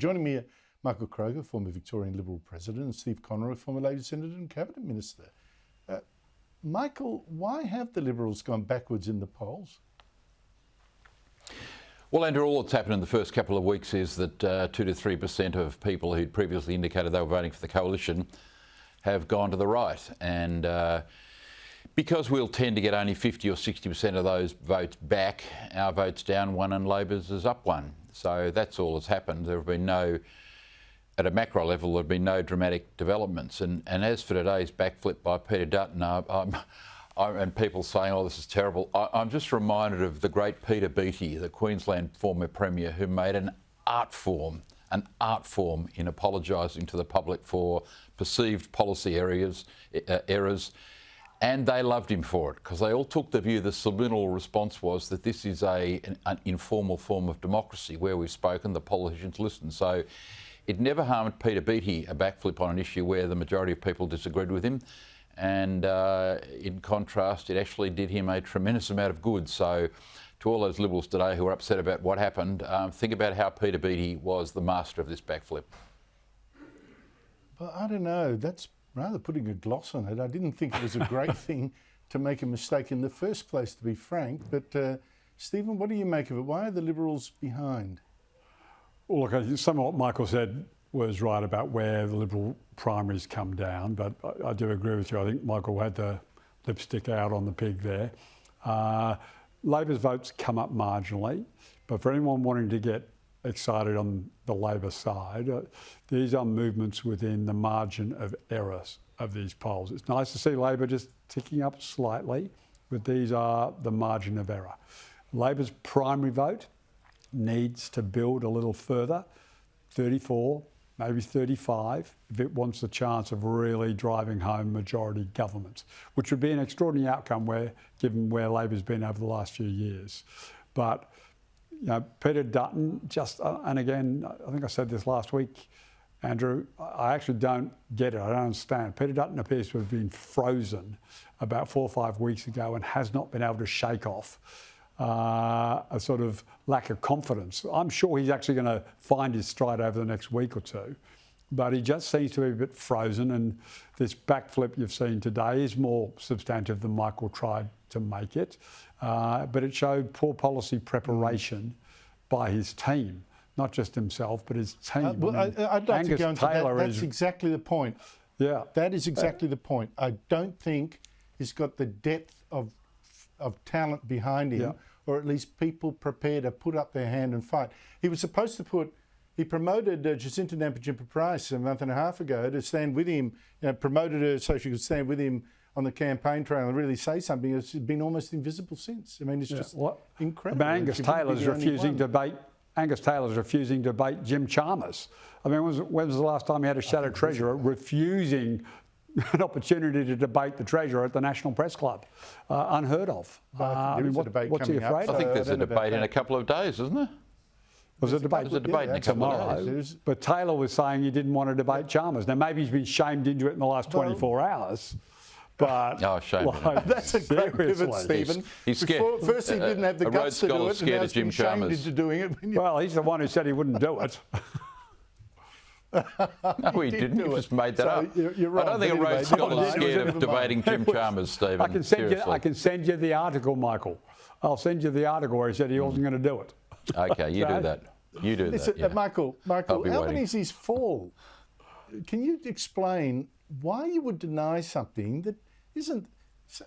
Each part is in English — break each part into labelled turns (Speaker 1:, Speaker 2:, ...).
Speaker 1: Joining me are Michael Kroger, former Victorian Liberal President, and Steve Conroy, former Labor Senator and Cabinet Minister. Michael, why have the Liberals gone backwards in the polls?
Speaker 2: Well, Andrew, all that's happened in the first couple of weeks is that 2 to 3% of people who'd previously indicated they were voting for the coalition have gone to the right. And because we'll tend to get only 50 or 60% of those votes back, our vote's down one and Labor's is up one. So that's all that's happened. There have been at a macro level, there have been no dramatic developments. And as for today's backflip by Peter Dutton, and people saying, oh, this is terrible, I'm just reminded of the great Peter Beattie, the Queensland former Premier, who made an art form in apologising to the public for perceived policy errors, and they loved him for it, because they all took the view, the subliminal response was that this is an informal form of democracy where we've spoken, the politicians listen. So it never harmed Peter Beattie a backflip on an issue where the majority of people disagreed with him. And in contrast, it actually did him a tremendous amount of good. So to all those Liberals today who are upset about what happened, think about how Peter Beattie was the master of this backflip.
Speaker 1: Well, I don't know. That's rather putting a gloss on it. I didn't think it was a great thing to make a mistake in the first place, to be frank. But Stephen, what do you make of it? Why are the Liberals behind?
Speaker 3: Well, look, I think some of what Michael said was right about where the Liberal primaries come down, but I do agree with you. I think Michael had the lipstick out on the pig there. Labor's votes come up marginally, but for anyone wanting to get excited on the Labor side, these are movements within the margin of errors of these polls. It's nice to see Labor just ticking up slightly, but these are the margin of error. Labor's primary vote needs to build a little further, 34, maybe 35, if it wants the chance of really driving home majority governments, which would be an extraordinary outcome given where Labor's been over the last few years. But you know, Peter Dutton, and again, I think I said this last week, Andrew, I actually don't get it, I don't understand. Peter Dutton appears to have been frozen about 4 or 5 weeks ago and has not been able to shake off a sort of lack of confidence. I'm sure he's actually going to find his stride over the next week or two, but he just seems to be a bit frozen, and this backflip you've seen today is more substantive than Michael tried to make it, but it showed poor policy preparation by his team, not just himself, but his team.
Speaker 1: Well, I'd like to go into that. That's exactly the point.
Speaker 3: Yeah.
Speaker 1: That is exactly the point. I don't think he's got the depth of talent behind him, or at least people prepared to put up their hand and fight. He was supposed to he promoted Jacinta Nampijinpa-Price a month and a half ago to stand with him, promoted her so she could stand with him on the campaign trail and really say something. It's been almost invisible since. I mean, it's just incredible.
Speaker 3: I mean, Angus Taylor's refusing to debate Jim Chalmers. I mean, when was the last time he had a shadow treasurer refusing an opportunity to debate the Treasurer at the National Press Club? Unheard of. What's he afraid of?
Speaker 2: I think there's a debate in a couple of days, isn't there?
Speaker 3: There's a debate
Speaker 2: in a couple of days.
Speaker 3: But Taylor was saying he didn't want to debate Chalmers. Now, maybe he's been shamed into it in the last 24 hours. But
Speaker 1: that's a great pivot, Stephen.
Speaker 2: He's scared.
Speaker 1: First, he didn't have the guts to do it, and now he's been shamed into doing it.
Speaker 3: Well, he's the one who said he wouldn't do it.
Speaker 2: No, he didn't. He just made that up.
Speaker 1: You're right.
Speaker 2: I don't think a Rhodes Scholar is scared of debating Jim Chalmers, Stephen.
Speaker 3: I can send you the article, Michael. I'll send you the article where he said he wasn't going to do it.
Speaker 2: Okay, you do that. You do that. Yeah.
Speaker 1: Michael, Albanese's fall. Can you explain why you would deny something that isn't?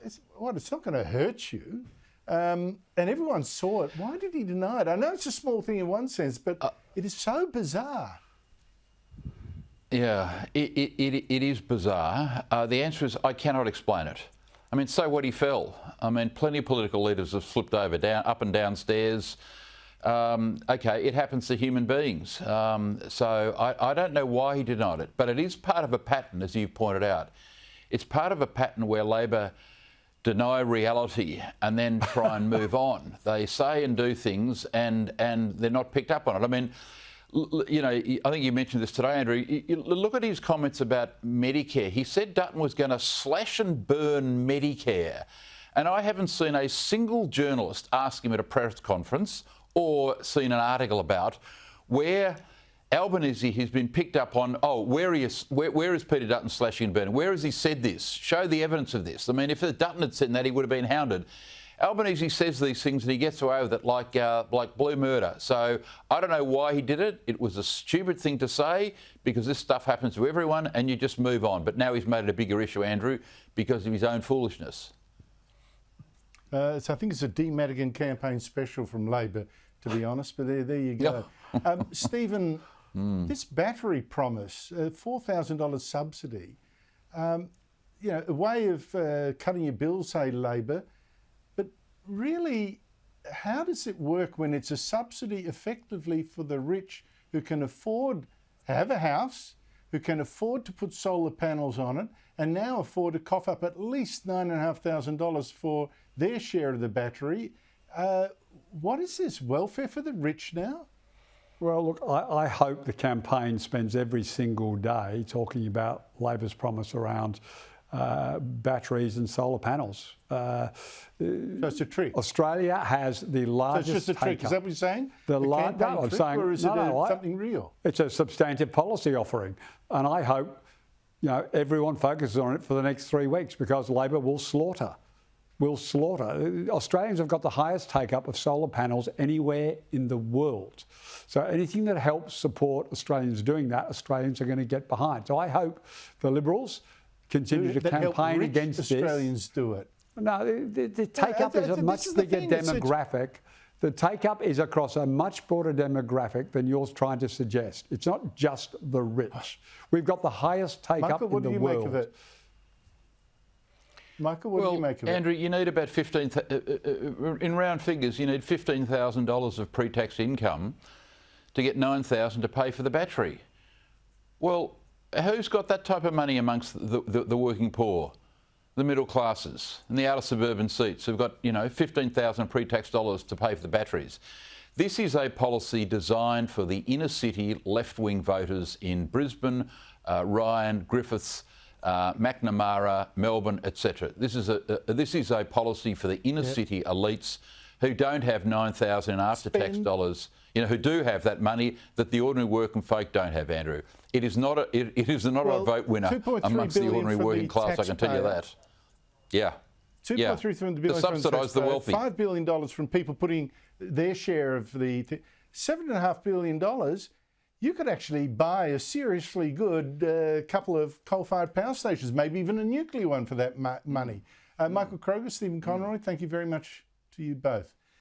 Speaker 1: It's not going to hurt you, and everyone saw it. Why did he deny it? I know it's a small thing in one sense, but it is so bizarre.
Speaker 2: Yeah, it is bizarre. The answer is I cannot explain it. I mean, so what, he fell. I mean, plenty of political leaders have slipped over, up and down stairs. Okay, it happens to human beings. So I don't know why he denied it, but it is part of a pattern, as you've pointed out. It's part of a pattern where Labor deny reality and then try and move on. They say and do things and they're not picked up on it. I mean, you know, I think you mentioned this today, Andrew. Look at his comments about Medicare. He said Dutton was going to slash and burn Medicare. And I haven't seen a single journalist ask him at a press conference or seen an article about where Albanese, he's been picked up on, where is Peter Dutton slashing and burning? Where has he said this? Show the evidence of this. I mean, if Dutton had said that, he would have been hounded. Albanese says these things and he gets away with it like blue murder. So I don't know why he did it. It was a stupid thing to say because this stuff happens to everyone and you just move on. But now he's made it a bigger issue, Andrew, because of his own foolishness.
Speaker 1: So I think it's a D. Madigan campaign special from Labor, to be honest, but there you go. Stephen, this battery promise, $4,000 subsidy, a way of cutting your bills, say Labor, but really, how does it work when it's a subsidy effectively for the rich who can afford to have a house, who can afford to put solar panels on it, and now afford to cough up at least $9,500 for their share of the battery? What is this, welfare for the rich now?
Speaker 3: Well, look, I hope the campaign spends every single day talking about Labor's promise around batteries and solar panels.
Speaker 1: So it's a trick.
Speaker 3: Australia has the largest.
Speaker 1: So it's just a trick. Is that what you're saying?
Speaker 3: I'm saying,
Speaker 1: or is it something real?
Speaker 3: It's a substantive policy offering, and I hope everyone focuses on it for the next 3 weeks because Labor will slaughter. Australians have got the highest take-up of solar panels anywhere in the world. So anything that helps support Australians doing that, Australians are going to get behind. So I hope the Liberals continue to campaign against this.
Speaker 1: Australians do it.
Speaker 3: No, the take-up is a much bigger demographic. The take-up is across a much broader demographic than you're trying to suggest. It's not just the rich. We've got the highest take-up in the world.
Speaker 1: Michael, what do you make of it? Michael, what do you make of it?
Speaker 2: Andrew, you need about in round figures, you need $15,000 of pre-tax income to get $9,000 to pay for the battery. Well, who's got that type of money amongst the working poor, the middle classes, and the outer suburban seats who've got, $15,000 pre-tax dollars to pay for the batteries? This is a policy designed for the inner city left-wing voters in Brisbane, Ryan, Griffiths, McNamara, Melbourne, etc. This is a policy for the inner city elites who don't have $9,000 in after-tax dollars, who do have that money that the ordinary working folk don't have, Andrew. It is not a vote winner amongst the ordinary working class, I can tell you that. Yeah.
Speaker 1: $2.3 billion
Speaker 2: to subsidise the wealthy.
Speaker 1: $5 billion from people putting their share of the $7.5 billion. You could actually buy a seriously good couple of coal-fired power stations, maybe even a nuclear one for that money. Michael Kroger, Stephen Conroy, thank you very much to you both.